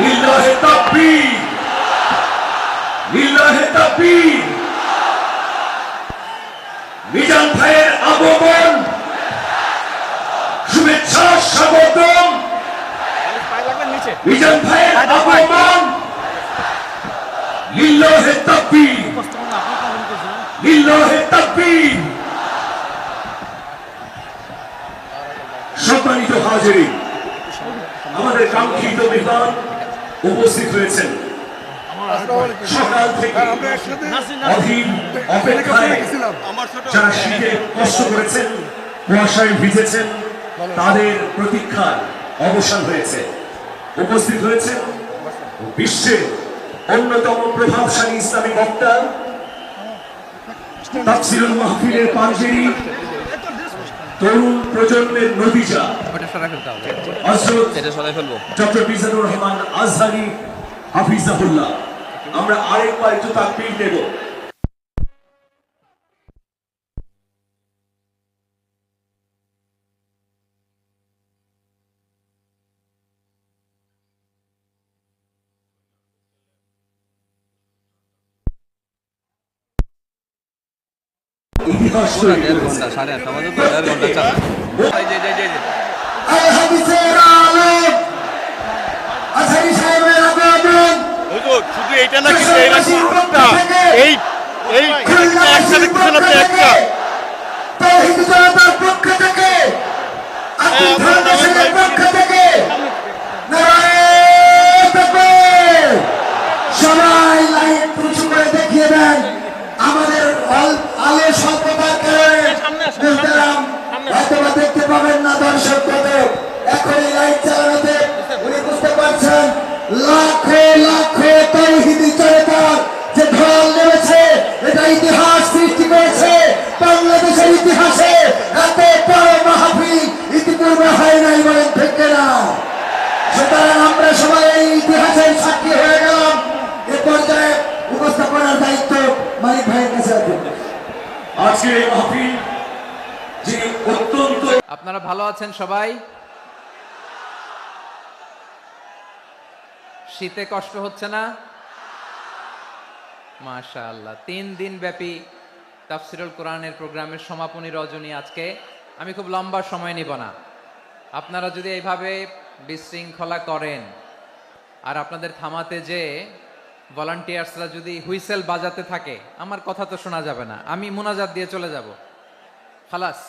লিল্লাহে তাকবীর, লিল্লাহে তাকবীর। মিজান ভাইয়ের আগমন, শুভেচ্ছা স্বাগতম। মিজান ভাইয়ের আগমন, লিল্লাহে তাকবীর, লিল্লাহে তাকবীর। সম্মানিত হাজিরিন, আমাদের কাঙ্ক্ষিত মেহমান উপস্থিত হয়েছেন। সকাল থেকে অধীর অপেক্ষায় যারা শীতে কষ্ট করেছেন, কুয়াশায় ভিজেছেন, তাদের প্রতীক্ষার অবসান হয়েছে। উপস্থিত হয়েছেন বিশ্বের অন্যতম প্রভাবশালী ইসলামী বক্তা, তাফসীরুল মাহফিলের পাঞ্জেরী, তরুণ প্রজন্মের নতিজা হযরত ডক্টর মিজানুর রহমান আজহারী হাফিজাহুল্লাহ। আমরা আরেকবার একটু তাকবীর দেব। ইতিহাস তৈরি করেছে। শুধু এইটা না, কিন্তু এই একসাথে কিছু না, একটা পক্ষ থেকে সবাই লাইট উঁচু করে দেখিয়ে দেন। আমাদের আলো স্বল্পতার কারণে হয়তো দেখতে পাবেন না দর্শক কত। এখন এই লাইট চালানোতে উনি বুঝতে পারছেন লাখো লাখো তাওহীদি জনতার যে ঢল নেমেছে, এটা ইতিহাস সৃষ্টি করেছে। বাংলাদেশের ইতিহাসে এত বড় মাহফিল ইতিপূর্বে হয় নাই, বলেন ঠিক না? সুতরাং আমরা সবাই এই ইতিহাসের সাক্ষী হয়ে গেলাম। এ পর্যায়ে উপস্থাপনার দায়িত্ব মালিক ভাইয়ের কাছে আছে। আজকে এই মাহফিল যে অত্যন্ত। আপনারা ভালো আছেন সবাই? শীতে কষ্ট হচ্ছে না? মাশাআল্লাহ। 3 দিন ব্যাপী তাফসীরুল কোরআনের প্রোগ্রামের সমাপনী রজনী আজকে। আমি খুব লম্বা সময় নিব না। আপনারা যদি এইভাবে বিশৃঙ্খলা করেন আর আপনাদের থামাতে যে ভলান্টিয়ার্সরা যদি হুইসেল বাজাতে থাকে, আমার কথা তো শোনা যাবে না। আমি মুনাজাত দিয়ে চলে যাব। খালাস,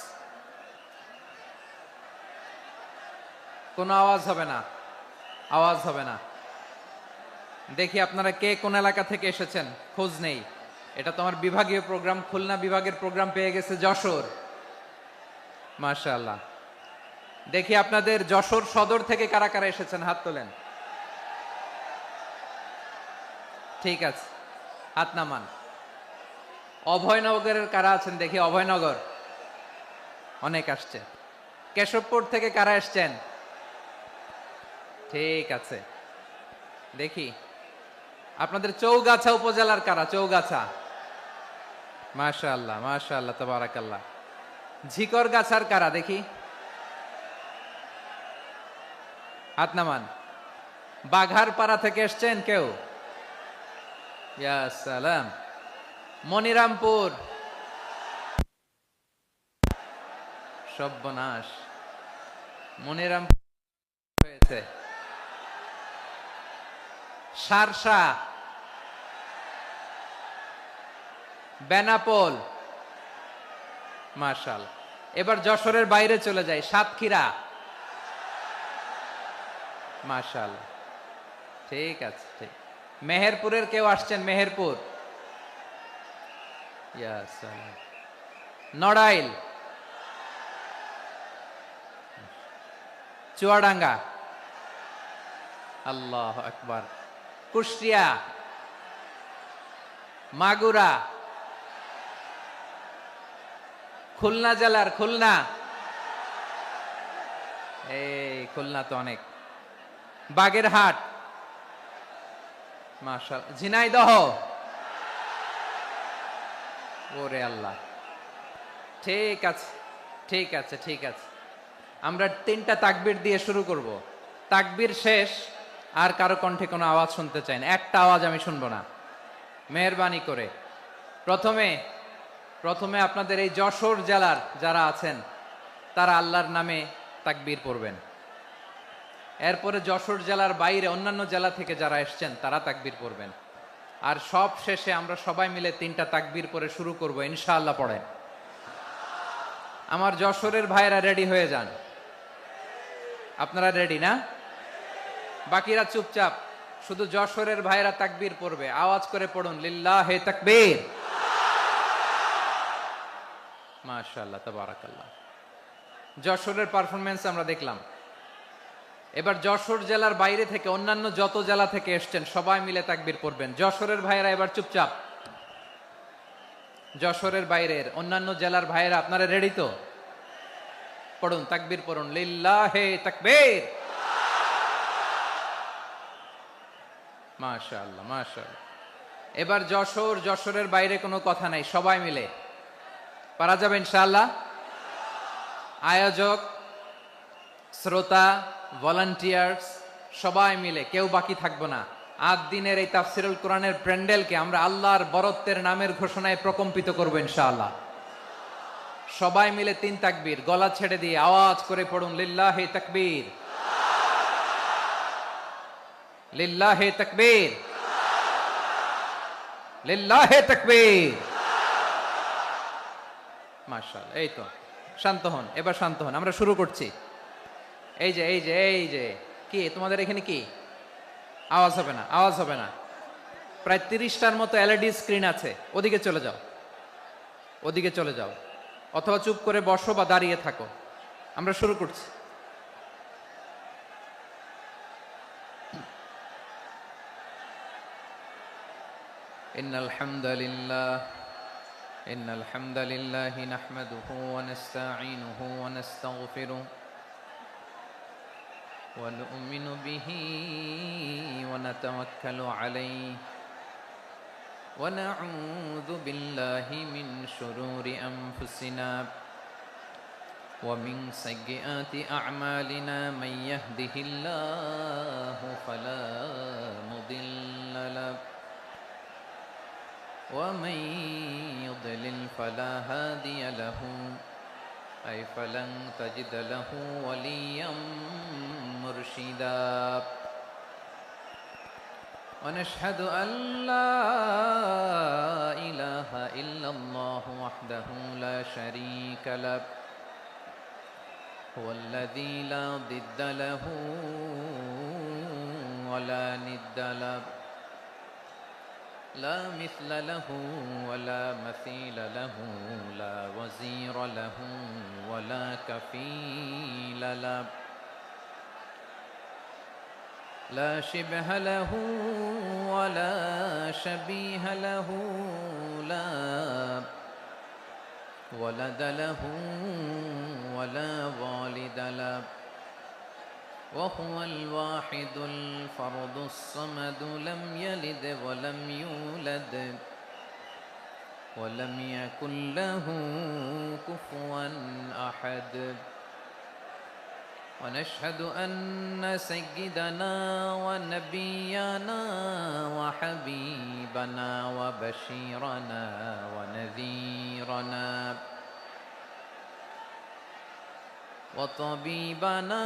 কোনো আওয়াজ হবে না, আওয়াজ হবে না। দেখি আপনারা কে কোন এলাকা থেকে এসেছেন, খোঁজ নেই। এটা তো আমার বিভাগীয় প্রোগ্রাম, খুলনা বিভাগের প্রোগ্রাম পেয়ে গেছে যশোর। মাশাআল্লাহ। দেখি আপনাদের যশোর সদর থেকে কারা কারা এসেছেন, হাত তোলেন। ঠিক আছে, হাত নামান। অভয়নগরের কারা আছেন দেখি? অভয়নগর অনেক আসছে। কেশবপুর থেকে কারা এসছেন? ঠিক আছে, দেখি আপনাদের চৌগাছা উপজেলার কারা? চৌগাছা, মাশাআল্লাহ মাশাআল্লাহ তাবারাকাল্লাহ। ঝিকরগাছার কারা দেখি? হাত নামান। বাঘারপাড়া থেকে এসছেন কেউ? ইয়া সালাম। মনিরামপুর, সর্বনাশ, মনিরামপুর হয়েছে। সারসা, বেনাপোল, মাশাআল্লাহ। এবার যশোরের বাইরে চলে যাই, সাতক্ষীরা, মাশাআল্লাহ। ঠিক আছে, ঠিক। মেহেরপুরের কেউ আসছেন? মেহেরপুর, ইয়া সালাম। নড়াইল, চুয়াডাঙ্গা, আল্লাহু আকবার। কুষ্টিয়া, মাগুরা, খুলনা জেলার খুলনা, এই খুলনা তো অনেক। বাগেরহাট, মাশাআল্লাহ। ঝিনাইদহ, ওরে আল্লাহ। ঠিক আছে, ঠিক আছে, ঠিক আছে। আমরা 3টা তাকবীর দিয়ে শুরু করব। তাকবীর শেষ আর কারো কণ্ঠে কোনো আওয়াজ শুনতে চাই না, একটা আওয়াজ আমি শুনবো না, মেহেরবানি করে। প্রথমে আপনাদের এই যশোর জেলার যারা আছেন তারা আল্লাহর নামে তাকবীর পড়বেন। এরপরে যশোর জেলার বাইরে অন্যান্য জেলা থেকে যারা এসছেন তারা তাকবীর পড়বেন। আর সব শেষে আমরা সবাই মিলে 3টা তাকবীর পরে শুরু করব ইনশাআল্লাহ। পড়েন। আমার যশোরের ভাইরা রেডি হয়ে যান। আপনারা রেডি না? বাকিরা চুপচাপ, শুধু যশোরের ভাইরা তাকবীর পড়বে, আওয়াজ করে পড়ুন লিল্লাহে তাকবীর। মাশাআল্লাহ, তাবারাকাল্লাহ। যশোরের পারফরমেন্স আমরা দেখলাম। এবার যশোর জেলার বাইরে থেকে অন্যান্য যত জেলা থেকে এসছেন সবাই মিলে তাকবীর পড়বেন। যশোরের ভাইয়েরা এবার চুপচাপ। যশোরের বাইরের অন্যান্য জেলার ভাইয়েরা আপনারা রেডি তো? পড়ুন, তাকবীর পড়ুন লিল্লাহে তাকবীর। মাশাআল্লাহ, মাশাআল্লাহ। এবার যশোরের বাইরে কোনো কথা নাই, সবাই মিলে পারা যাবে ইনশাআল্লাহ। আয়োজক, শ্রোতা, ভলান্টিয়ার্স সবাই মিলে কেউ বাকি থাকবো না। 8 দিনের এই তাফসিরুল কোরআনের প্যান্ডেলকে আমরা আল্লাহর বরত্বের নামের ঘোষণায় প্রকম্পিত করবো ইনশাআল্লাহ। সবাই মিলে 3 তাকবীর, গলা ছেড়ে দিয়ে আওয়াজ করে পড়ুন লিল্লাহে তাকবীর, লিল্লাহে তাকবীর, লিল্লাহে তাকবীর। মাশাআল্লাহ। এই তো, শান্ত হন, এবার শান্ত হন, আমরা শুরু করছি। এই যে কি তোমাদের এখানে কি আওয়াজ হবে না, আওয়াজ হবে না। প্রায় 30টার মতো এলইডি স্ক্রিন আছে, ওদিকে চলে যাও, ওদিকে চলে যাও, অথবা চুপ করে বসো বা দাঁড়িয়ে থাকো। আমরা শুরু করছি। ইন্নাল হামদালিল্লাহ নাহমাদুহু ওয়া নাস্তাঈনুহু ওয়া নাস্তাগফিরুহ ونؤمن به ونتوكل عليه ونعوذ بالله من شرور أنفسنا ومن سيئات أعمالنا من يهده الله فلا مضل له ومن يضلل فلا هادي له أي فلن تجد له وليا مرشدا ونشهد أن لا إله إلا الله وحده لا شريك له هو الذي لا ضد له ولا ند له لا مثل له ولا مثيل له لا وزير له ولا كفيل له لا شبه له ولا شبيه له لا ولد له ولا والد له وهو الواحد الفرد الصمد لم يلد ولم يولد ولم يكن له كفوا أحد ونشهد أن سيدنا ونبينا وحبيبنا وبشيرنا ونذيرنا وطبيبنا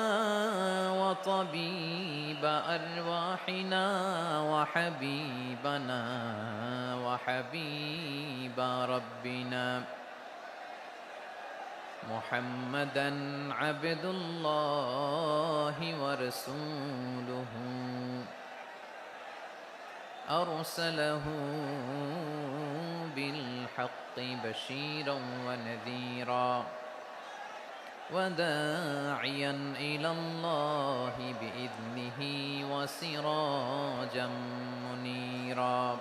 وطبيب أرواحنا وحبيبنا وحبيب ربنا محمدا عبد الله ورسوله أرسله بالحق بشيرا ونذيرا وداعيا إلى الله بإذنه وسراجا منيرا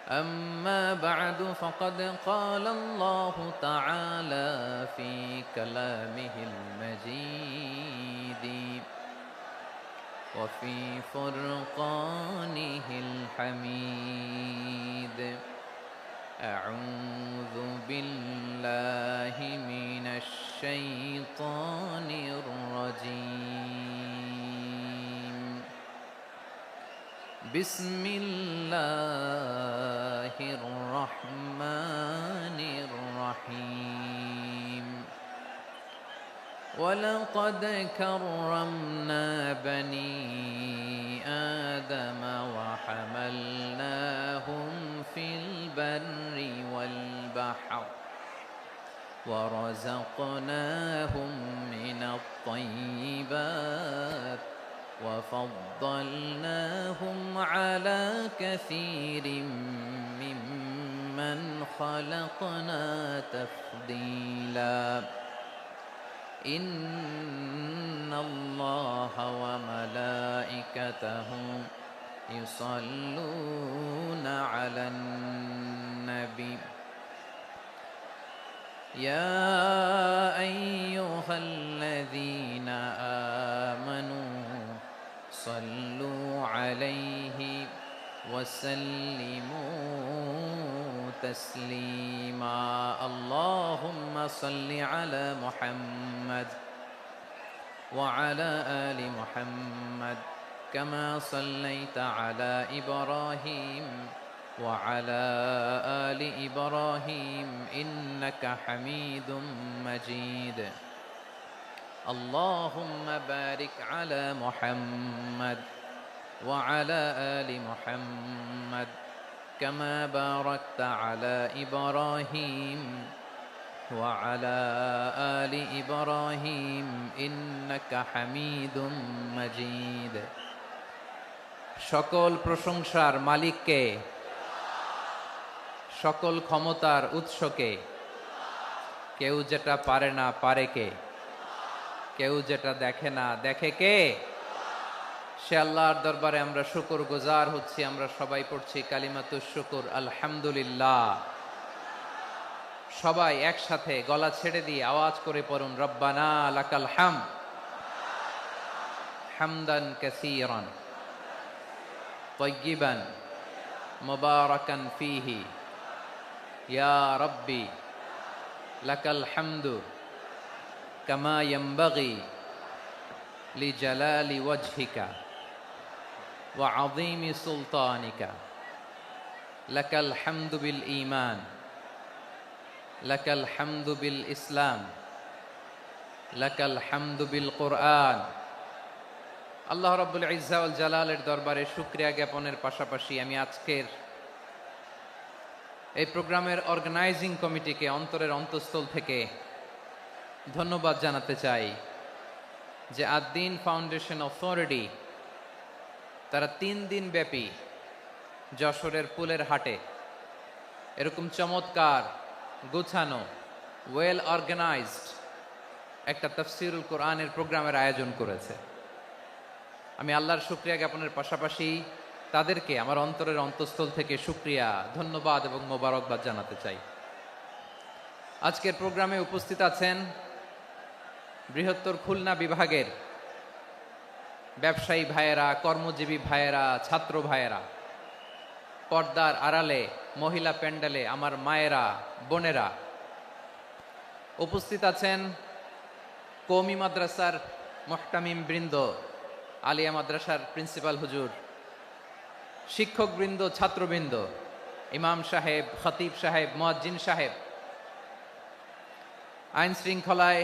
أما بعد فقد قال الله تعالى في كلامه المجيد وفي فرقانه الحميد أعوذ بالله من الشيطان الرجيم بسم الله الرحمن الرحيم ولقد كرمنا بني آدم وحملناهم في البر والبحر ورزقناهم من الطيبات وفضلناهم على كثير ممن خلقنا تفضيلا إن الله وملائكته يصلون على النبي يا أيها الذين آمنوا صلوا عليه وسلموا تسليما اللهم صل على محمد وعلى آل محمد كما صليت على إبراهيم وعلى آل إبراهيم إنك حميد مجيد اللهم بارك على محمد وعلى آل محمد كما باركت على إبراهيم وعلى آل إبراهيم إنك حميد مجيد সকল প্রশংসার মালিককে সকল ক্ষমতার উৎসকে কেউ যেটা পারে না পারে কে কেউ যেটা দেখে না দেখে কে সে আল্লাহর দরবারে আমরা শুকরগুজার হচ্ছি আমরা সবাই পড়ছি কালিমাতুশ শুকর আলহামদুলিল্লাহ সবাই একসাথে গলা ছেড়ে দিয়ে আওয়াজ করে পড়ুন রব্বানা লাকাল হামদ হামদান কাসীরান তাইয়িবান মুবারাকান ফীহি ইয়া রাব্বি লাকাল হামদু কামা ইয়ানবাগি লিজালালি ওয়াজহিকা ওয়া আযীমি সুলতানিকা লাকাল হামদু বিল ঈমান লাকাল হামদু বিল ইসলাম লাকাল হামদু বিল কুরআন আল্লাহ রাব্বুল ইজ্জা ওয়াল জালালের দরবারে শুকরিয়া জ্ঞাপনের পাশাপাশি আমি আজকের এই প্রোগ্রামের অর্গানাইজিং কমিটিকে অন্তরের অন্তঃস্থল থেকে ধন্যবাদ জানাতে চাই যে আদ-দ্বীন ফাউন্ডেশন অথরিটি তারা 3 দিন ব্যাপী যশোরের পুলের হাটে এরকম চমৎকার গোছানো ওয়েল অর্গানাইজড একটা তাফসীরুল কোরআনের প্রোগ্রামের আয়োজন করেছে আমি আল্লাহর শুকরিয়া জ্ঞাপনের পাশাপাশি তাদেরকে আমার অন্তরের অন্তঃস্থল থেকে শুকরিয়া ধন্যবাদ এবং মোবারকবাদ জানাতে চাই আজকের প্রোগ্রামে উপস্থিত আছেন বৃহত্তর খুলনা বিভাগের ব্যবসায়ী ভাইয়েরা কর্মজীবী ভাইয়েরা ছাত্র ভাইয়েরা পর্দার আড়ালে মহিলা প্যান্ডেলে আমার মায়েরা বোনেরা উপস্থিত আছেন কওমি মাদ্রাসার মুহতামিম বৃন্দ আলিয়া মাদ্রাসার প্রিন্সিপাল হুজুর শিক্ষকবৃন্দ ছাত্রবৃন্দ ইমাম সাহেব খতিব সাহেব মুয়াজ্জিন সাহেব আইন শৃঙ্খলায়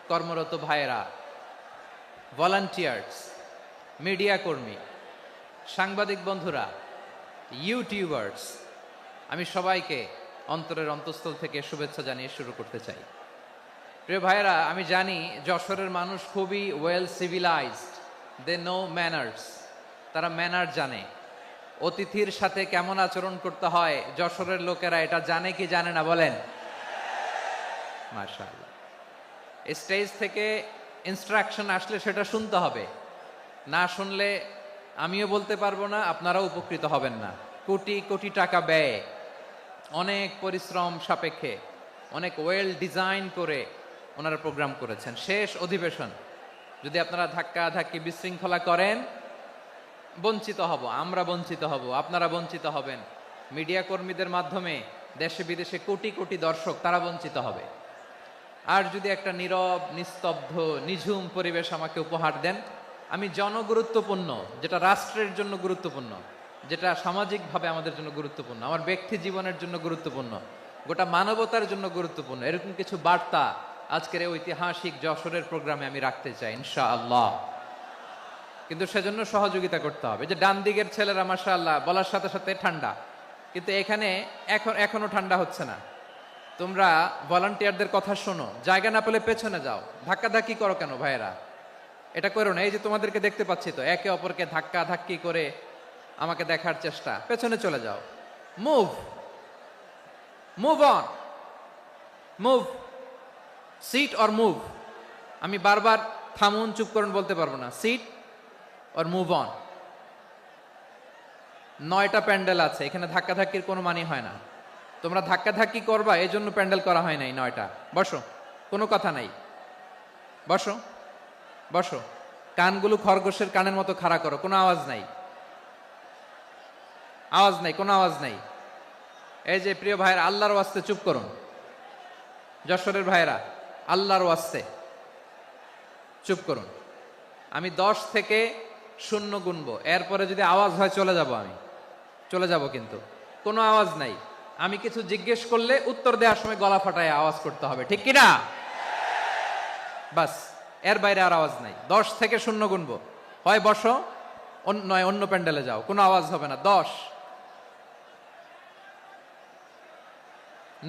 কর্মরত ভাইয়েরা ভলান্টিয়ার্স মিডিয়া কর্মী সাংবাদিক বন্ধুরা ইউটিউবার্স আমি সবাইকে অন্তরের অন্তঃস্থল থেকে শুভেচ্ছা জানিয়ে শুরু করতে চাই প্রিয় ভাইয়েরা আমি জানি যশোরের মানুষ খুবই well civilized they know manners তারা ম্যানার জানে অতিথির সাথে কেমন আচরণ করতে হয় যশোরের লোকেরা এটা জানে কি জানে না বলেন মাশাআল্লাহ স্টেজ থেকে ইনস্ট্রাকশন আসলে সেটা শুনতে হবে না শুনলে আমিও বলতে পারবো না আপনারাও উপকৃত হবেন না কোটি কোটি টাকা ব্যয় অনেক পরিশ্রম সাপেক্ষে অনেক ওয়েল ডিজাইন করে ওনারা প্রোগ্রাম করেছেন শেষ অধিবেশন যদি আপনারা ধাক্কা ধাক্কি বিশৃঙ্খলা করেন বঞ্চিত হব আমরা বঞ্চিত হব আপনারা বঞ্চিত হবেন মিডিয়া কর্মীদের মাধ্যমে দেশে বিদেশে কোটি কোটি দর্শক তারা বঞ্চিত হবে আর যদি একটা নীরব নিস্তব্ধ নিঝুম পরিবেশ আমাকে উপহার দেন আমি জনগুরুত্বপূর্ণ, যেটা রাষ্ট্রের জন্য গুরুত্বপূর্ণ, যেটা সামাজিকভাবে আমাদের জন্য গুরুত্বপূর্ণ, আমার ব্যক্তি জীবনের জন্য গুরুত্বপূর্ণ, গোটা মানবতার জন্য গুরুত্বপূর্ণ, এরকম কিছু বার্তা আজকের এই ঐতিহাসিক যশোরের প্রোগ্রামে আমি রাখতে চাই ইনশাআল্লাহ। কিন্তু সেজন্য সহযোগিতা করতে হবে। যে ডান দিকের ছেলেরা মাশাআল্লাহ বলার সাথে সাথে ঠান্ডা, কিন্তু এখানে এখনো ঠান্ডা হচ্ছে না। তোমরা ভলান্টিয়ারদের কথা শোনো, জায়গা না পেলে পেছনে যাও, ধাক্কাধাক্কি করো কেন ভাইয়েরা? এটা করো না। এই যে তোমাদেরকে দেখতে পাচ্ছি তো, একে অপরকে ধাক্কা ধাক্কি করে আমাকে দেখার চেষ্টা, পেছনে চলে যাও। Move move on, move, sit or move. আমি বারবার থামুন, চুপ করুন বলতে পারবো না। Sit or move on. 9টা প্যান্ডেল আছে, এখানে ধাক্কাধাক্কির কোনো মানে হয় না। তোমরা ধাক্কাধাক্কি করবা, এই জন্য প্যান্ডেল করা হয় নাই 9টা। বসো, কোনো কথা নাই, বসো বসো। কানগুলো খরগোশের কানের মতো খাড়া করো, কোনো আওয়াজ নাই, আওয়াজ নাই, কোনো আওয়াজ নাই। এই যে প্রিয় ভাইয়েরা, আল্লাহর ওয়াস্তে চুপ করুন। যশোরের ভাইয়েরা, আল্লাহর ওয়াস্তে চুপ করুন। আমি 10 থেকে 0 গুনবো, এরপরে যদি আওয়াজ হয় চলে যাব, আমি চলে যাব, কিন্তু কোনো আওয়াজ নাই। আমি কিছু জিজ্ঞেস করলে উত্তর দেওয়ার সময় গলা ফাটায় আওয়াজ করতে হবে, ঠিক কিনা? বাস, এর বাইরে আর আওয়াজ নাই। 10 থেকে 0 গুনবো, হয় বসো, নয় অন্য প্যান্ডেলে যাও, কোনো আওয়াজ হবে না। 10,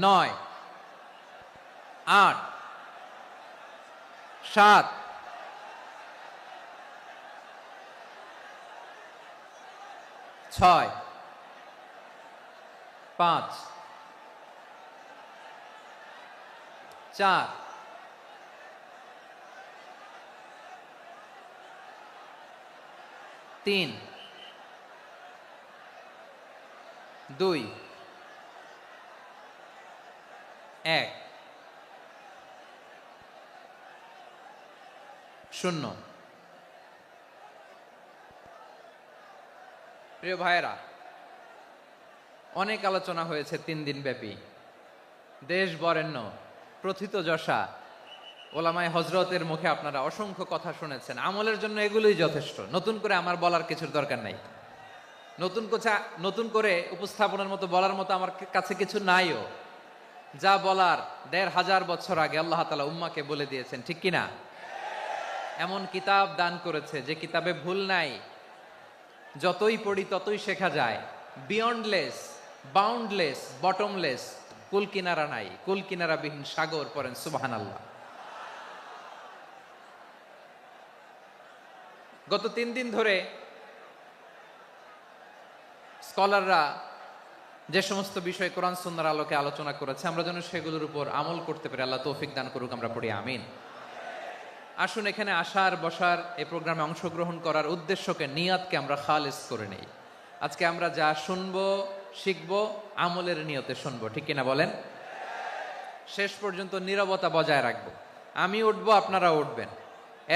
9, 8, 7, 6, 5, 4, 3, 2, 1, 0। প্রিয় ভাইয়েরা, অনেক আলোচনা হয়েছে 3 দিন ব্যাপী। দেশ বরেণ্য প্রথিতযশা ওলামায়ে হজরতের মুখে আপনারা অসংখ্য কথা শুনেছেন। আমলের জন্য এগুলোই যথেষ্ট, নতুন করে আমার বলার কিছুর দরকার নাই। নতুন করে উপস্থাপনের মতো বলার মতো আমার কাছে কিছু নাইও। যা বলার 1500 বছর আগে আল্লাহ তাআলা উম্মাকে বলে দিয়েছেন, ঠিক কিনা? এমন কিতাব দান করেছে যে কিতাবে ভুল নাই, যতই পড়ি ততই শেখা যায়। বিয়ন্ডলেস, বাউন্ডলেস, বটমলেস, কুল কিনারা নাই, কুল কিনারা বিহীন সাগর, পড়েন সুবহানাল্লাহ। গত 3 দিন ধরে স্কলাররা যে সমস্ত বিষয় কোরআন সুন্নাহর আলোকে আলোচনা করেছে, আমরা যেন সেগুলোর উপর আমল করতে পারি। আল্লাহ তৌফিক দান করুক, আমরা পড়ি আমিন। আসুন, এখানে আসার বসার, এই প্রোগ্রামে অংশগ্রহণ করার উদ্দেশ্যকে, নিয়াতকে আমরা খালেস করে নেই। আজকে আমরা যা শুনবো শিখবো আমলের নিয়তে শুনবো, ঠিক কিনা বলেন? শেষ পর্যন্ত নীরবতা বজায় রাখবো। আমি উঠবো, আপনারা উঠবেন।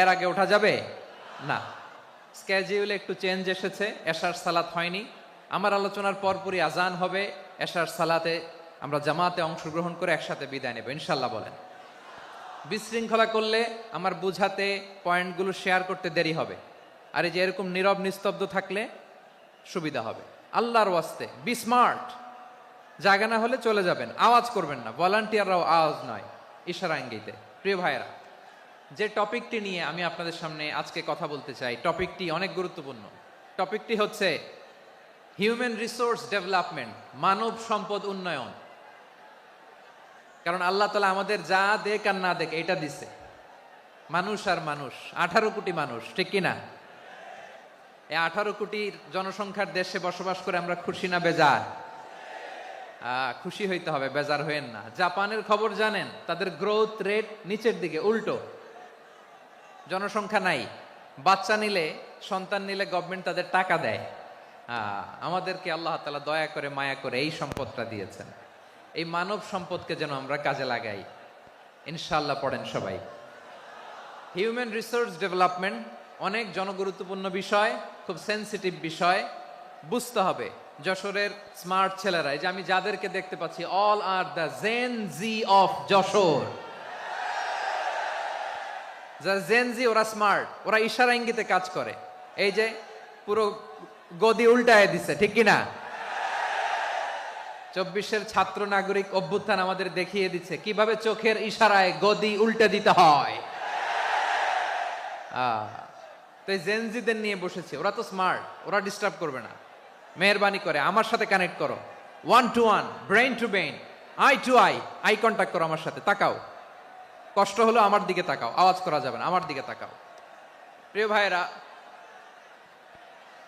এর আগে ওঠা যাবে না। স্কেডিউলে একটু চেঞ্জ এসেছে, এশার সালাত হয়নি। আমার আলোচনার পরপরই আজান হবে, এশার সালাতে আমরা জামাতে অংশগ্রহণ করে একসাথে বিদায় নেব ইনশাল্লাহ। বলেন, বিশৃঙ্খলা করলে আমার বুঝাতে, পয়েন্টগুলো শেয়ার করতে দেরি হবে। আর এই যে এরকম নীরব নিস্তব্ধ থাকলে সুবিধা হবে। আল্লাহর ওয়াস্তে বি স্মার্ট। জায়গা না হলে চলে যাবেন, আওয়াজ করবেন না। ভলান্টিয়াররাও আওয়াজ নয়, ইশারা ইঙ্গিতে। প্রিয় ভাইয়েরা, যে টপিকটি নিয়ে আমি আপনাদের সামনে আজকে কথা বলতে চাই, টপিকটি অনেক গুরুত্বপূর্ণ। টপিকটি হচ্ছে হিউম্যান রিসোর্স ডেভেলপমেন্ট, মানব সম্পদ উন্নয়ন। কারণ আল্লাহ তাআলা আমাদের যা দেখ আর না দেখ এটা দিছে। মানুষ আর মানুষ, 18 কোটি মানুষ, ঠিক কিনা? এই 18 কোটির জনসংখ্যার দেশে বসবাস করে আমরা খুশি না বেজার? খুশি হইতে হবে, বেজার হইেন না। জাপানের খবর জানেন? তাদের গ্রোথ রেট নিচের দিকে, উল্টো। জনসংখ্যা নাই, বাচ্চা নিলে, সন্তান নিলে গভর্নমেন্ট তাদের টাকা দেয়। আমাদেরকে আল্লাহ তাআলা দয়া করে, মায়া করে এই সম্পদটা দিয়েছেন। এই মানব সম্পদকে যেন আমরা কাজে লাগাই ইনশাআল্লাহ। পড়েন সবাই। হিউম্যান রিসোর্স ডেভেলপমেন্ট অনেক জনগুরুত্বপূর্ণ বিষয়, খুব সেনসিটিভ বিষয়, বুঝতে হবে। যশোরের স্মার্ট ছেলেরা, এই যে আমি যাদেরকে দেখতে পাচ্ছি, all are the Gen Z of Jessore. যারা জেনজি ওরা স্মার্ট, ওরা ইশারা ইঙ্গিতে কাজ করে। এই যে পুরো গদি উল্টায় দিছে, ঠিক কিনা? 24-এর ছাত্র নাগরিক অভ্যুত্থান আমাদের দেখিয়ে দিচ্ছে কিভাবে চোখের ইশারায় গদি উল্টে দিতে হয়। তো এই জেনজিদের নিয়ে বসেছে, ওরা তো স্মার্ট, ওরা ডিস্টার্ব করবে না। মেহরবানি করে আমার সাথে কানেক্ট করো, 1 to 1, brain to brain, eye to eye contact করো আমার সাথে, তাকাও। কষ্ট হলো আমার দিকে তাকাও, আওয়াজ করা যাবে না, আমার দিকে তাকাও। প্রিয় ভাইয়েরা,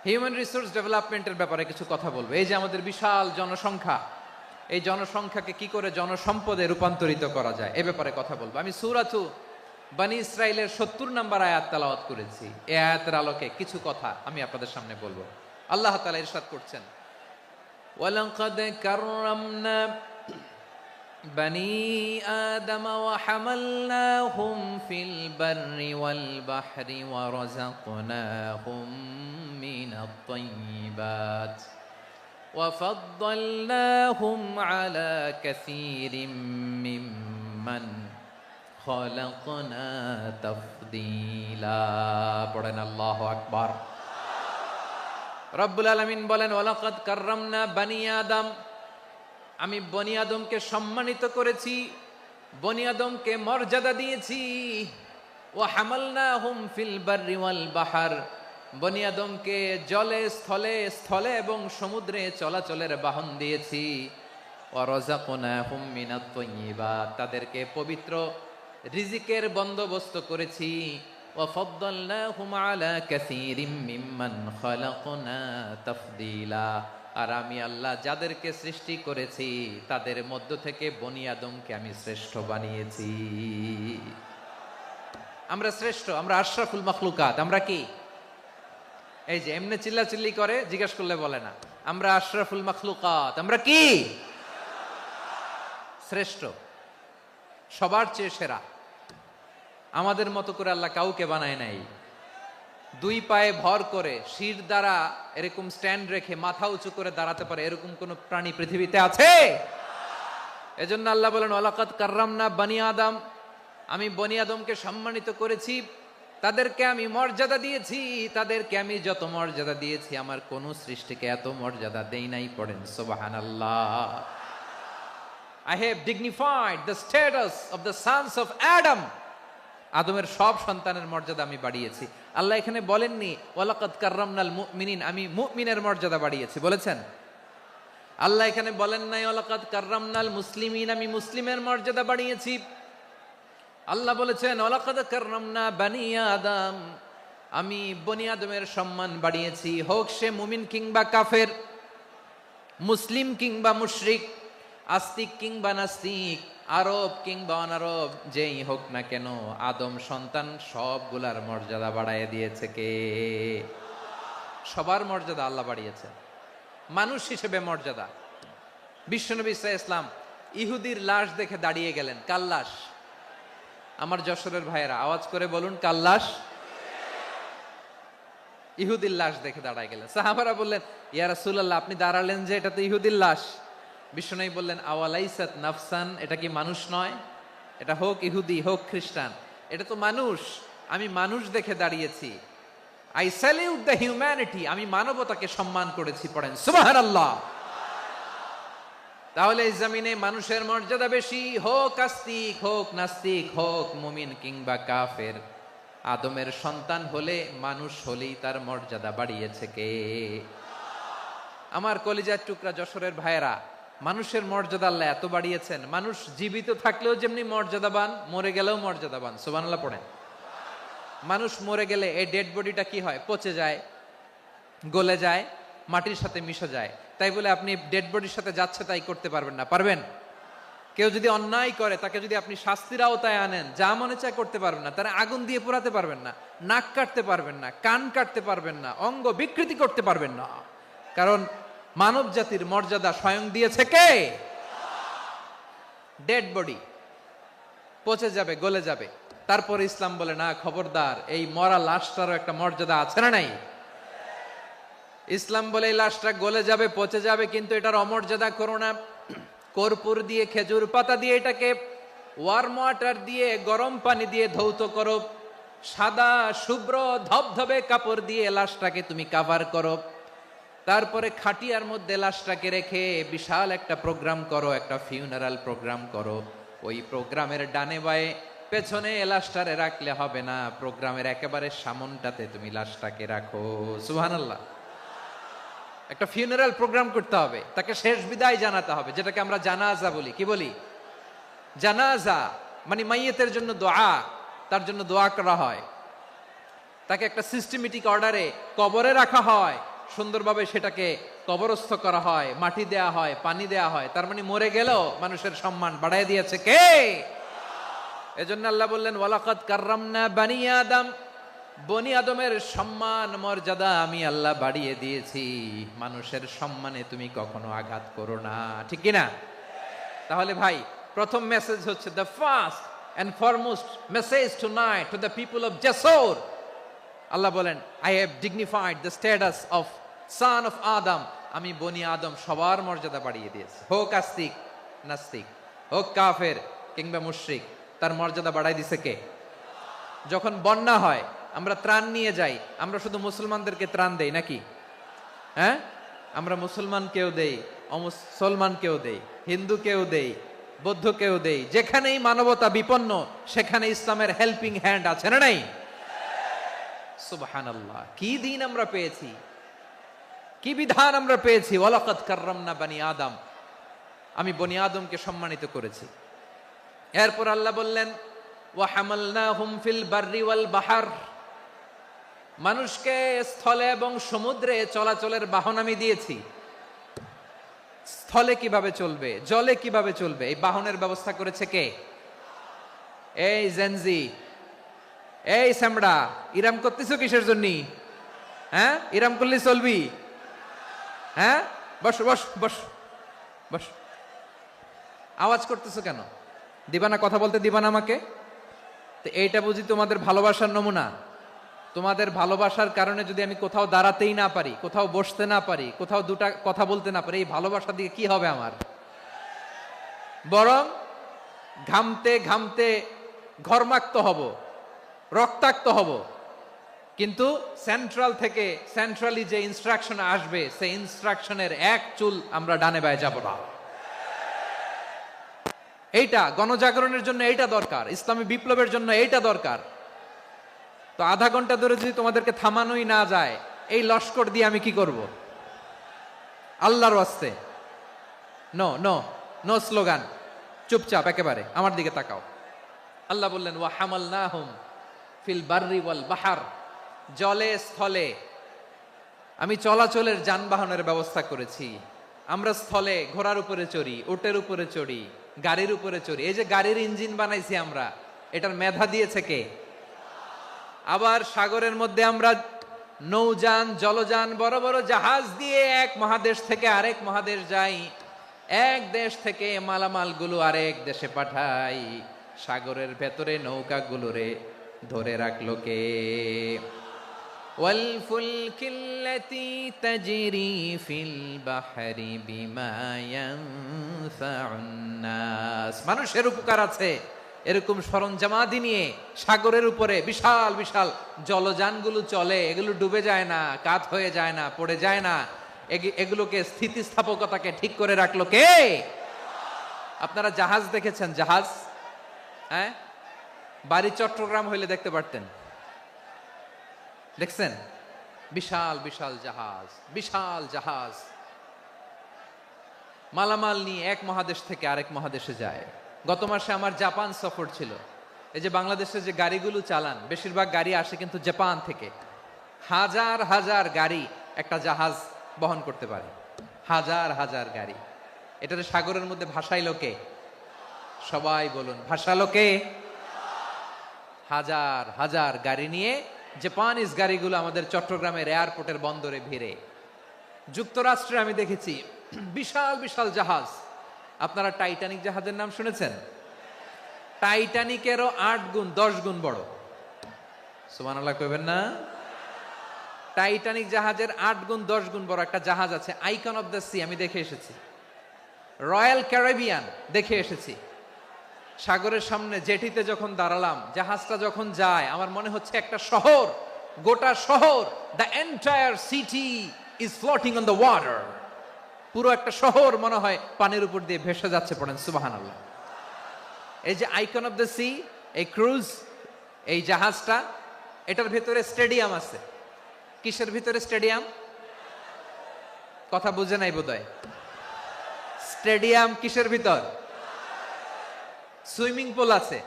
হিউম্যান রিসোর্স ডেভেলপমেন্টের ব্যাপারে কিছু কথা বলবো। এই যে আমাদের বিশাল জনসংখ্যা, এই জনসংখ্যাকে কি করে জনসম্পদে রূপান্তরিত করা যায় এ ব্যাপারে কথা বলবো। আমি সূরাতু বনী ইসরাইলের 70 নম্বর আয়াত তেলাওয়াত করেছি। এই আয়াতের আলোকে কিছু কথা আমি আপনাদের সামনে বলবো। আল্লাহ তাআলা ইরশাদ করছেন, ওয়ালাকাদ কাররামনা বনী আদম ওয়া হামালনাহুম ফিল বাররি ওয়াল বাহরি ওয়া রাযাকনাহুম মিনাত তাইয়্যিবাত ওয়া ফাদ্দালনাহুম আলা কাসীরিম মিম্মান খালাকনা তাফদীলা। পড়েন আল্লাহু আকবার। রব্বুল আলামিন বলেন, ওয়ালাকাদ কাররামনা বনী আদম, আমি বনী আদমকে সম্মানিত করেছি, বনী আদমকে মর্যাদা দিয়েছি। ওয়া হামালনাহুম ফিল বাররি ওয়াল বাহর, বনী আদমকে জলে স্থলে, স্থলে এবং সমুদ্রে চলাচলের বাহন দিয়েছি। ওয়া রাযাকনাহুম মিনাত তাইয়্যিবাত, তাদেরকে পবিত্র রিজিকের বন্দোবস্ত করেছি। ওয়া ফাদ্দালনাহুম আলা কাসীরিম মিম্মান খালাকনা তাফদীলা, আর আমি আল্লাহ যাদেরকে সৃষ্টি করেছি তাদের মধ্য থেকে বনী আদমকে আমি শ্রেষ্ঠ বানিয়েছি। আমরা শ্রেষ্ঠ, আমরা আশরাফুল মাখলুকাত। আমরা কি? এই যে এমনি চিল্লাচিল্লি করে, জিজ্ঞেস করলে বলে না। আমরা আশরাফুল মাখলুকাত। আমরা কি? শ্রেষ্ঠ, সবার চেয়ে সেরা। আমাদের মতো করে আল্লাহ কাউকে বানায় নাই। 2 পায়ে ভর করে, শির দ্বারা এরকম স্ট্যান্ড রেখে মাথা উঁচু করে দাঁড়াতে পারে এরকম কোন প্রাণী পৃথিবীতে আছে? এজন্য আল্লাহ বলেন, ওয়ালাকাদ কাররামনা বনী আদম, আমি বনী আদমকে সম্মানিত করেছি, তাদেরকে আমি মর্যাদা দিয়েছি। তাদেরকে আমি যত মর্যাদা দিয়েছি আমার কোন সৃষ্টিকে এত মর্যাদা দেই নাই। পড়েন সুবহানাল্লাহ। I have dignified the status of the sons of Adam. আদমের সব সন্তানের মর্যাদা আমি বাড়িয়েছি। আল্লাহ এখানে বলেননি ওয়ালাকাদ কাররামনাল মুমিনিন, আমি মুমিনের মর্যাদা বাড়িয়েছি, বলেছেন? আল্লাহ এখানে বলেন নাই ওয়ালাকাদ কাররামনাল মুসলিমিন, আমি মুসলিমের মর্যাদা বাড়িয়েছি। আল্লাহ বলেছেন ওয়ালাকাদ কাররামনা বনী আদম, আমি বনী আদমের সম্মান বাড়িয়েছি। হোক সে মুমিন কিংবা কাফের, মুসলিম কিংবা মুশরিক, আস্তিক কিংবা নাস্তিক, আরব কিংবা অনারব, যেই হোক না কেন আদম সন্তান সবগুলার মর্যাদা বাড়ায় দিয়েছে কে? সবার মর্যাদা আল্লাহ বাড়িয়েছে। মানুষ হিসেবে মর্যাদা। বিশ্বনবী ইসলাম ইহুদির লাশ দেখে দাঁড়িয়ে গেলেন। কার লাশ? আমার যশোরের ভাইয়েরা আওয়াজ করে বলুন, কার লাশ? ইহুদির লাশ দেখে দাঁড়ায় গেলেন। সাহাবারা বললেন, ইয়া রাসূলুল্লাহ, আপনি দাঁড়ালেন যে, এটা তো ইহুদির লাশ। বিশ্বনবী বললেন, আওয়ালাইসাত নাফসান, এটা কি মানুষ নয়? এটা হোক ইহুদি হোক খ্রিস্টান, এটা তো মানুষ। আমি মানুষ দেখে দাঁড়িয়েছি। আই স্যালিউট দ্য হিউম্যানিটি, আমি মানবতাকে সম্মান করেছি। পড়েন সুবহানাল্লাহ। তাহলে এই জমিনে মানুষের মর্যাদা বেশি, হোক আস্তিক হোক নাস্তিক, হোক মুমিন কিংবা কাফের। আদমের সন্তান হলে, মানুষ হলেই তার মর্যাদা বাড়িয়েছে কে? আমার কলিজার টুকরা যশোরের ভাইয়েরা, মানুষের মর্যাদা আল্লাহ এত বাড়িয়েছেন, মানুষ জীবিত থাকলেও যেমনি মর্যাদাবান, মরে গেলেও মর্যাদাবান। সুবহানাল্লাহ পড়েন। মানুষ মরে গেলে এই ডেড বডিটা কি হয়? পচে যায়, গলে যায়, মাটির সাথে মিশে যায়। তাই বলে আপনি ডেড বডির সাথে যাচ্ছে তাই করতে পারবেন না। পারবেন? কেউ যদি অন্যায় করে তাকে যদি আপনি শাস্তির আওতায় আনেন, যা মনে চায় করতে পারবেন না। তারা আগুন দিয়ে পোড়াতে পারবেন না, নাক কাটতে পারবেন না, কান কাটতে পারবেন না, অঙ্গ বিকৃতি করতে পারবেন না। কারণ মানব জাতির মর্যাদা স্বয়ং দিয়েছে কে? ডেড বডি পচে যাবে, গলে যাবে। তারপর ইসলাম বলে, না খবরদার, এই মরা লাশটারও একটা মর্যাদা আছে না নাই? ইসলাম বলে এই লাশটা গলে যাবে, পচে যাবে, কিন্তু এটার অমর্যাদা করো না। কর্পূর দিয়ে, খেজুর পাতা দিয়ে, এটাকে ওয়ার্ম ওয়াটার দিয়ে, গরম পানি দিয়ে ধৌত করো। সাদা শুভ্র ধবধবে কাপড় দিয়ে লাশটাকে তুমি কাভার করো, তারপরে খাটিয়ার মধ্যে লাশটাকে রেখে বিশাল একটা প্রোগ্রাম করো, একটা ফিউনারাল প্রোগ্রাম করো। ওই প্রোগ্রামের ডানে বায়ে পেছনে লাশটারে রাখলে হবে না, প্রোগ্রামের একেবারে সামনটাতে তুমি লাশটাকে রাখো। সুবহানাল্লাহ। একটা ফিউনারাল প্রোগ্রাম করতে হবে, তাকে শেষ বিদায় জানাতে হবে, যেটাকে আমরা জানাজা বলি। কি বলি? জানাজা মানে মাইয়েতের জন্য দোয়া, তার জন্য দোয়া করা হয়, তাকে একটা সিস্টেমেটিক অর্ডারে কবরে রাখা হয়, সুন্দরভাবে সেটাকে কবরস্থ করা হয়, মাটি দেয়া হয়, পানি দেয়া হয়। তার মানে মরে গেলেও মানুষের সম্মান বাড়ায় দিয়েছে কে? এজন্য আল্লাহ বললেন ওয়ালাকাদ কাররামনা বানি আদম, বনি আদমের সম্মান মর্যাদা আমি আল্লাহ বাড়িয়ে দিয়েছি। মানুষের সম্মানে তুমি কখনো আঘাত করো না, ঠিক কি না? তাহলে ভাই, প্রথম মেসেজ হচ্ছে the first and foremost message tonight to the people of Jashore. Allah বলেন I have dignified the status of son of Adam. আমি বনি আদম সবার মর্যাদা বাড়িয়ে দিয়েছি, হোক আস্তিক নাস্তিক, হোক কাফের কিংবা মুশরিক, তার মর্যাদা বাড়াই দিছে কে? যখন বন্যা হয় আমরা ত্রাণ নিয়ে যাই, আমরা শুধু মুসলমানদেরকে ত্রাণ দেই নাকি? হ্যাঁ, আমরা মুসলমানকেও দেই, অমুসলমানকেও দেই, হিন্দুকেও দেই, বৌদ্ধকেও দেই। যেখানেই মানবতা বিপন্ন সেখানে ইসলামের হেল্পিং হ্যান্ড আছে না নাই? সুবহানাল্লাহ। কি দিন আমরা পেয়েছি, কি বিধান আমরা পেয়েছি। ওয়ালাকাদ কাররামনা বানি আদম, আমি বনি আদমকে সম্মানিত করেছি। এরপর আল্লাহ বললেন ওয়া হামালনাহুম ফিল বাররি ওয়াল বাহর, মানুষকে স্থলে এবং সমুদ্রে চলাচলের বাহন আমি দিয়েছি। স্থলে কিভাবে চলবে, জলে কিভাবে চলবে, এই বাহনের ব্যবস্থা করেছে কে? এই জেনজি, এই স্যামড়া, ইরাম করতেছো কিসের জন্য? হ্যাঁ, ইরাম করলে চলবি? হ্যাঁ, বস বস বস বস। আওয়াজ করতেছো কেন? দিবা না, কথা বলতে দিবা না আমাকে? তো এইটা বুঝি তোমাদের ভালোবাসার নমুনা? তোমাদের ভালোবাসার কারণে যদি আমি কোথাও দাঁড়াতেই না পারি, কোথাও বসতে না পারি, কোথাও দুটা কথা বলতে না পারি, এই ভালোবাসা দিয়ে কি হবে আমার? বরং ঘামতে ঘামতে ঘর্মাক্ত হব, রক্তাক্ত হব। কিন্তু সেন্ট্রাল থেকে, সেন্ট্রালি যে ইনস্ট্রাকশন আসবে, সেই ইনস্ট্রাকশনের এক চুল আমরা ডানে বায়ে যাব না। এইটা গণজাগরণের জন্য এইটা দরকার, ইসলামী বিপ্লবের জন্য এইটা দরকার। তো আধা ঘন্টা ধরে যদি তোমাদেরকে থামানোই না যায়, এই লস্কর দিয়ে আমি কি করব? আল্লাহর ওয়াস্তে নো নো নো স্লোগান, চুপচাপ একেবারে আমার দিকে তাকাও। আল্লাহ বললেন ওয়া হামালনাহুম ফিল বাররি ওয়াল বাহর, জলে স্থলে আমি চলাচলের যানবাহনের ব্যবস্থা করেছি। আমরা স্থলে ঘোড়ার উপরে চড়ি, উটের উপরে চড়ি, গাড়ির উপরে চড়ি। এই যে গাড়ির ইঞ্জিন বানাইছি আমরা, এটার মেধা দিয়েছে কে? আবার সাগরের মধ্যে আমরা নৌযান, জলযান, বড় বড় জাহাজ দিয়ে এক মহাদেশ থেকে আরেক মহাদেশ যাই, এক দেশ থেকে মালামালগুলো আরেক দেশে পাঠাই। সাগরের ভেতরে নৌকাগুলোরে ধরে রাখলো কে? ওয়াল ফুলকিল্লাতি তাজরি ফিল বাহরি বিমা ইয়ানফাউন নাস। মানুষের উপকার আছে এরকম সরঞ্জামাদি নিয়ে সাগরের উপরে বিশাল বিশাল জলযানগুলো চলে, এগুলো ডুবে যায় না, কাত হয়ে যায় না, পড়ে যায় না। এগুলোকে স্থিতিস্থাপকতাকে ঠিক করে রাখলো কে? আপনারা জাহাজ দেখেছেন? জাহাজ, হ্যাঁ, বাড়ি চট্টগ্রাম হইলে দেখতে পারতেন। দেখছেন? বিশাল বিশাল জাহাজ, বিশাল জাহাজ মালামাল নিয়ে এক মহাদেশ থেকে আরেক মহাদেশে যায়। গত মাসে আমার জাপান সফর ছিল। এই যে বাংলাদেশে যে গাড়িগুলো চালান, বেশিরভাগ গাড়ি আসে কিন্তু জাপান থেকে। হাজার হাজার গাড়ি একটা জাহাজ বহন করতে পারে, হাজার হাজার গাড়ি। এটাতে সাগরের মধ্যে ভাসাইলো কে? সবাই বলুন, ভাসালো কে? হাজার হাজার গাড়ি নিয়ে জাপানিজ গাড়িগুলো আমাদের চট্টগ্রামের এয়ারপোর্টের বন্দরে ভিড়ে। যুক্তরাষ্ট্রে আমি দেখেছি বিশাল বিশাল জাহাজ। আপনারা টাইটানিক জাহাজের নাম শুনেছেন? টাইটানিকেরও 8 গুণ 10 গুণ বড়। সুবহানাল্লাহ কইবেন না? টাইটানিক জাহাজের 8 গুণ 10 গুণ বড় একটা জাহাজ আছে, আইকন অফ দ্য সি, আমি দেখে এসেছি। রয়্যাল ক্যারিবিয়ান দেখে এসেছি। সাগরের সামনে জেটিতে যখন দাঁড়ালাম, জাহাজটা যখন যায়, আমার মনে হচ্ছে একটা শহর, গোটা শহর, the entire city is floating on the water. পুরো একটা শহর মনে হয় পানির উপর দিয়ে ভেসে যাচ্ছে, পড়েন সুবহানাল্লাহ। এই যে আইকন অফ দ্য সি, এই ক্রুজ, এই জাহাজটা, এটার ভিতরে স্টেডিয়াম আছে। কিসের ভিতরে স্টেডিয়াম? কথা বুঝে নাই বোধহয়। স্টেডিয়াম কিসের ভিতর? সুইমিং পুল আছে,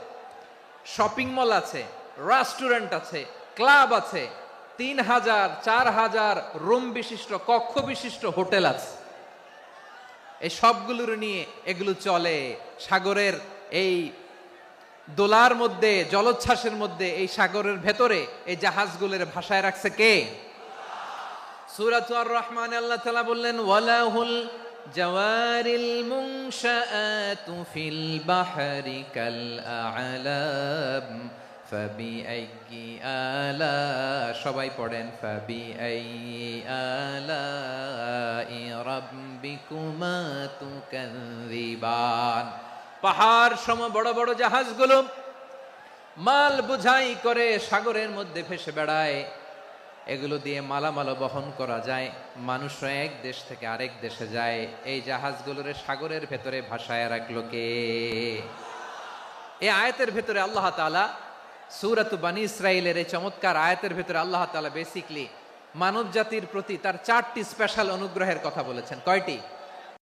শপিং মল আছে, রেস্টুরেন্ট আছে, ক্লাব আছে, 3000 4000 রুম বিশিষ্ট, কক্ষ বিশিষ্ট হোটেল আছে। এই সবগুলোর নিয়ে এগুলো চলে সাগরের এই দোলার মধ্যে, জলোচ্ছ্বাসের মধ্যে, এই সাগরের ভেতরে এই জাহাজগুলোর ভাষায় রাখছে কে? সূরা আর রহমানে আল্লাহ তাআলা বললেন, ওয়ালাহুল জাওয়ারিল মুনশাআতু ফিল বাহরি কাল আ'লাম ফাবিআইয়ি আলা, সবাই পড়েন, ফাবিআইয়ি আলাই রাব্বিকুমা তুকাযযিবান। পাহাড় সম বড় বড় জাহাজগুলো মাল বোঝাই করে সাগরের মধ্যে ভেসে বেড়ায়। এগুলো দিয়ে মালামাল বহন করা যায়, মানুষরা এক দেশ থেকে আরেক দেশে যায়। এই জাহাজগুলোর সাগরের ভেতরে ভাসায় রাখলো কে? এই আয়াতের ভেতরে আল্লাহ তাআলা সূরাত বানী ইসরাঈলের এই চমৎকার আয়াতের ভেতরে আল্লাহ তাআলা বেসিক্যালি মানব জাতির প্রতি তার 4টি স্পেশাল অনুগ্রহের কথা বলেছেন। কয়টি?